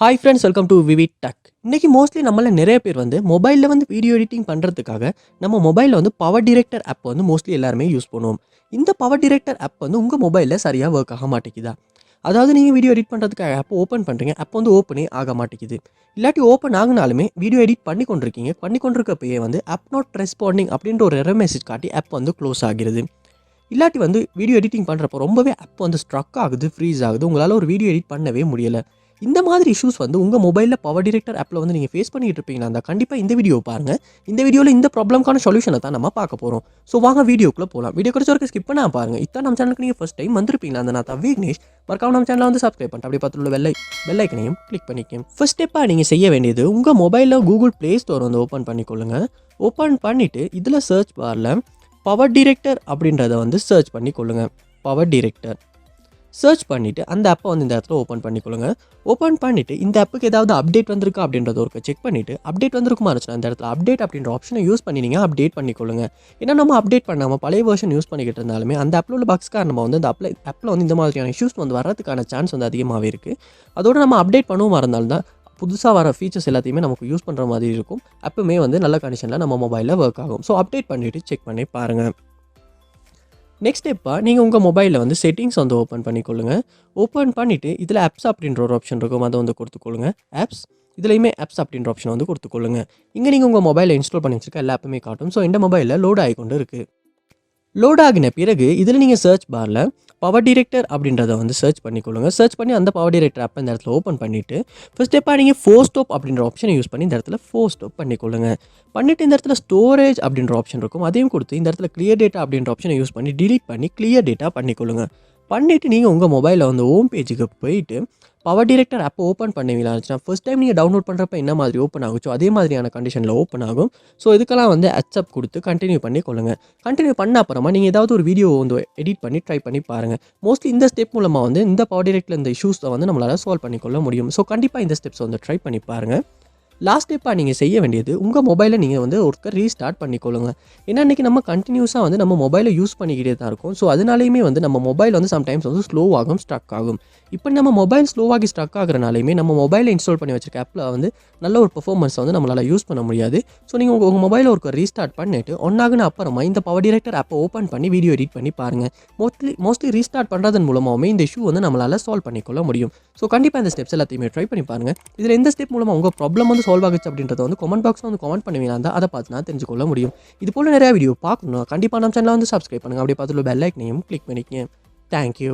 Hi friends, welcome to VividTech. இன்றைக்கி mostly நம்மள நிறைய பேர் மொபைலில் வீடியோ எடிட்டிங் பண்ணுறதுக்காக நம்ம மொபைலில் PowerDircetor ஆப் மோஸ்ட்லி எல்லாருமே யூஸ் பண்ணுவோம். இந்த PowerDircetor ஆப் உங்கள் மொபைலில் சரியாக ஒர்க் ஆக மாட்டேங்குதா? அதாவது நீங்கள் வீடியோ எடிட் பண்ணுறதுக்காக ஆப் ஓப்பன் பண்ணுறீங்க, ஆப் ஓப்பனே ஆக மாட்டேங்குது. இல்லாட்டி ஓப்பன் ஆகினாலுமே வீடியோ எடிட் பண்ணி கொண்டிருக்கப்பயே ஆப் நாட் ரெஸ்பாண்டிங் அப்படின்ற ஒரு எரர் மெசேஜ் காட்டி ஆப் க்ளோஸ் ஆகிறது. இல்லாட்டி வீடியோ எடிட்டிங் பண்ணுறப்போ ரொம்பவே ஆப் ஸ்ட்ரக் ஆகுது, ஃப்ரீஸ் ஆகுது, உங்களால் ஒரு வீடியோ எடிட் பண்ணவே முடியலை. இந்த மாதிரி இஷ்யூஸ் உங்கள் மொபைலில் PowerDircetor ஆப்பில் நீங்கள் ஃபேஸ் பண்ணிட்டு இருப்பீங்களா இருந்தால் கண்டிப்பாக இந்த வீடியோ பாருங்கள். இந்த வீடியோவில் இந்த ப்ராப்ளம்க்கான சொல்யூஷனை தான் நம்ம பார்க்க போகிறோம். ஸோ வாங்க வீடியோக்குள்ளே போகலாம். வீடியோ கிடைச்ச வரைக்கும் ஸ்கிப் பண்ணால் பாருங்கள். இதான் நம்ம சேனலுக்கு நீங்கள் ஃபஸ்ட் டைம் வந்திருப்பீங்களா அந்த நான் விக்னேஷ். மறக்காம நம்ம சேனலை சப்ஸ்கிரைப் பண்ணிட்டு அப்படியே பார்த்துள்ள பெல் ஐக்கனையும் கிளிக் பண்ணிக்கோங்க. ஃபர்ஸ்ட் ஸ்டெப்பாக நீங்கள் செய்ய வேண்டியது உங்கள் மொபைலில் கூகுள் ப்ளே ஸ்டோர் ஓப்பன் பண்ணிக்கொள்ளுங்க. ஓப்பன் பண்ணிவிட்டு இதில் சர்ச் பாரில் PowerDircetor அப்படின்றத சர்ச் பண்ணிக்கொள்ளுங்க. PowerDircetor சர்ச் பண்ணிவிட்டு அந்த ஆப்பை இந்த இடத்துல ஓப்பன் பண்ணிக்கொள்ளுங்க. ஓப்பன் பண்ணிவிட்டு இந்த ஆப்புக்கு ஏதாவது அப்டேட் வந்திருக்கா அப்படின்றத ஒரு செக் பண்ணிவிட்டு அப்டேட் வந்திருக்குமா இருந்துச்சுன்னா இந்த இடத்துல அப்டேட் அப்படின்ற ஆப்ஷனை யூஸ் பண்ணி நீங்கள் அப்டேட் பண்ணிக்கொள்ளுங்க. ஏன்னா நம்ம அப்டேட் பண்ணாமல் பழைய வெர்ஷன் யூஸ் பண்ணிக்கிட்டு இருந்தாலுமே அந்த ஆப்பில் உள்ள பக்ஸ் காரணமாக அந்த ஆப்பில் இந்த மாதிரியான இஷ்யூஸ் வர்றதுக்கான சான்ஸ் அதிகமாகவே இருக்குது. அதோடு நம்ம அப்டேட் பண்ணுவோமா இருந்தாலும் தான் புதுசாக வர ஃபீச்சர்ஸ் எல்லாத்தையுமே நமக்கு யூஸ் பண்ணுற மாதிரி இருக்கும். ஆப்புமே நல்ல கண்டிஷனில் நம்ம மொபைலில் ஒர்க் ஆகும். ஸோ அப்டேட் பண்ணிவிட்டு செக் பண்ணி பாருங்கள். நெக்ஸ்ட் ஸ்டெப்பாக நீங்கள் உங்கள் மொபைலில் செட்டிங்ஸ் ஓப்பன் பண்ணிக்கொள்ளுங்க. ஓப்பன் பண்ணிவிட்டு இதில் ஆப்ஸ் அப்படின்ற ஒரு ஆப்ஷன் இருக்கும், அதை கொடுத்துக்கொள்ளுங்க. ஆப்ஸ் இதுலேயுமே ஆப்ஸ் அப்படின்ற ஆப்ஷன் கொடுத்துக்கொள்ளுங்க. இங்கே நீங்கள் உங்கள் மொபைலில் இன்ஸ்டால் பண்ணி வச்சுருக்க எல்லா ஆப்புமே காட்டும். ஸோ இந்த மொபைலில் லோட் ஆகிக்கொண்டு இருக்குது. லோட் ஆகின பிறகு இதில் நீங்கள் சர்ச் பாரில் PowerDircetor அப்படின்றத சர்ச் பண்ணிக்கொள்ளுங்க. சர்ச் பண்ணி அந்த PowerDircetor ஆப்பை இந்த இடத்துல ஓப்பன் பண்ணிவிட்டு ஃபர்ஸ்ட் ஸ்டெப்பாக நீங்கள் 4 ஸ்டாப் அப்படின்ற ஆப்ஷனை யூஸ் பண்ணி இந்த இடத்துல 4 ஸ்டாப் பண்ணிக்கொள்ளுங்க. பண்ணிவிட்டு இந்த இடத்துல ஸ்டோரேஜ் அப்படின்ற ஆப்ஷன் இருக்கும், அதையும் கொடுத்து இந்த இடத்துல கிளியர் டேட்டா அப்படின்ற ஆப்ஷனை யூஸ் பண்ணி டிலீட் பண்ணி கிளியர் டேட்டா பண்ணிக்கொள்ளுங்க. பண்ணிவிட்டு நீங்கள் உங்கள் மொபைலில் ஹோம் பேஜுக்கு போயிட்டு PowerDircetor ஆப்பை ஓப்பன் பண்ணுவீங்களா இருந்துச்சுன்னா ஃபர்ஸ்ட் டைம் நீங்கள் டவுன்லோட் பண்ணுறப்ப என்ன மாதிரி ஓப்பன் ஆகுச்சோ அதே மாதிரியான கண்டிஷனில் ஓப்பன் ஆகும். ஸோ இதுக்கெல்லாம் அக்செப்ட் கொடுத்து கண்டினியூ பண்ணி கொள்ளுங்கள். கண்டினியூ பண்ண அப்புறமா நீங்கள் ஏதாவது ஒரு வீடியோ எடிட் பண்ணி ட்ரை பண்ணி பாருங்கள். மோஸ்ட்லி இந்த ஸ்டெப் மூலமாக இந்த PowerDircetor இந்த இஷ்யூஸை நம்மளால் சால்வ் பண்ணிக்கொள்ள முடியும். ஸோ கண்டிப்பாக இந்த ஸ்டெப்ஸ் ட்ரை பண்ணி பாருங்கள். லாஸ்ட் ஸ்டெப்பாக நீங்கள் செய்ய வேண்டியது உங்கள் மொபைலை நீங்கள் ஒருக்கர் ரீஸ்டார்ட் பண்ணிக்கொள்ளுங்க. ஏன்னா இன்றைக்கி நம்ம கண்டினியூஸாக நம்ம மொபைலை யூஸ் பண்ணிக்கிட்டே தான் இருக்கும். ஸோ அதனாலேயுமே நம்ம மொபைல் சம்டைம்ஸ் ஸ்லோவாகும், ஸ்ட்ரக் ஆகும். இப்போ நம்ம மொபைல் ஸ்லோவாகி ஸ்ட்ரக் ஆகிறனாலையுமே நம்ம மொபைலை இன்ஸ்டால் பண்ணி வச்சிருக்க ஆப்பில் நல்ல ஒரு பெர்ஃபார்மன்ஸை நம்மளால் யூஸ் பண்ண முடியாது. ஸோ நீங்கள் உங்கள் மொபைலை ஒரு ரீஸ்டார்ட் பண்ணிவிட்டு ஒன்னாகுன அப்புறமா இந்த PowerDircetor ஆப்பை ஓப்பன் பண்ணி வீடியோ எடிட் பண்ணி பாருங்கள். மோஸ்ட்லி ரீஸ்டார்ட் பண்ணுறதன் மூலமாகவே இந்த இஷ்யூ நம்மளால் சால்வ் பண்ணிக்கொள்ள முடியும். ஸோ கண்டிப்பாக இந்த ஸ்டெப்ஸ் எல்லாத்தையுமே ட்ரை பண்ணி பாருங்கள். இதில் எந்த ஸ்டெப் மூலமாக உங்கள் ப்ராப்ளம் சால்வ் ஆகுச்சு அப்படின்றத கமெண்ட் பாக்ஸில் கமெண்ட் பண்ணுவீங்களா இருந்தால் அதை பார்த்து நான் தெரிஞ்சுக்கொள்ள முடியும். இது போல் நிறைய வீடியோ பார்க்கணும் கண்டிப்பாக நம்ம சேனலை சப்ஸ்கிரைப் பண்ணுங்கள். அப்படியே பார்த்துள்ள பெல் ஐக்கனையும் கிளிக் பண்ணிக்கங்க. தேங்க்யூ.